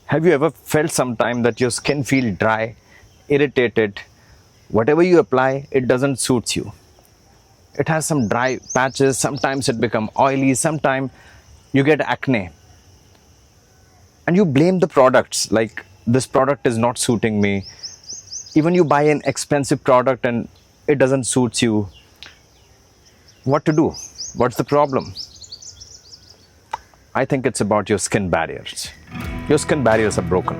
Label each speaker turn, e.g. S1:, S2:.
S1: Have you ever felt sometime that your skin feel dry, irritated? Whatever you apply, it doesn't suit you. It has some dry patches, sometimes it become oily, sometimes you get acne. And you blame the products like this product is not suiting me. Even you buy an expensive product and it doesn't suit you. What to do? What's the problem? I think it's about your skin barriers. Your skin barriers are broken.